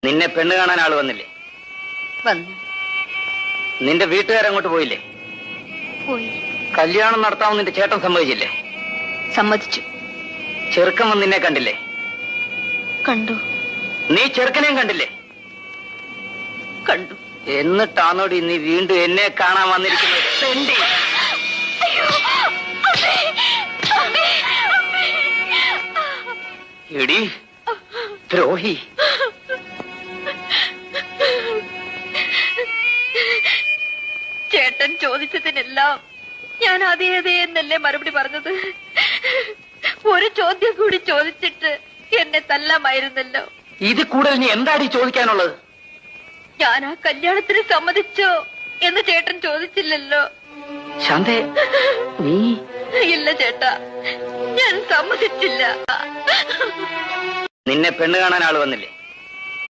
നിന്നെ പെണ്ണ് കാണാൻ ആള് വന്നില്ലേ? വന്നു. നിന്റെ വീട്ടുകാരങ്ങോട്ട് പോയില്ലേ? പോയി. കല്യാണം നടത്താമെന്ന് നിന്റെ ചേട്ടൻ സമ്മതിച്ചില്ലേ? സമ്മതിച്ചു. ചെറുക്കൻ വന്ന് നിന്നെ കണ്ടില്ലേ? കണ്ടു. നീ ചെറുക്കനെയും കണ്ടില്ലേ? കണ്ടു. എന്നിട്ടാണോടി നീ വീണ്ടും എന്നെ കാണാൻ വന്നിരിക്കുന്നത്? തെണ്ടി. എടി ദ്രോഹി. ചേട്ടൻ ചോദിച്ചതിനെല്ലാം ഞാൻ അതേ എന്നല്ലേ മറുപടി പറഞ്ഞത്. ഒരു ചോദ്യം കൂടി ചോദിച്ചിട്ട് എന്നെ തല്ലാമായിരുന്നല്ലോ. ഇത് കൂടുതൽ നീ എന്താടി ചോദിക്കാനുള്ളത്? ഞാൻ ആ കല്യാണത്തിന് സമ്മതിച്ചോ എന്ന് ചേട്ടൻ ചോദിച്ചില്ലല്ലോ. ശാന്തേ, നീ? ഇല്ല ചേട്ടാ, ഞാൻ സമ്മതിച്ചില്ല. നിന്നെ പെണ്ണ് കാണാൻ ആള് വന്നില്ലേ?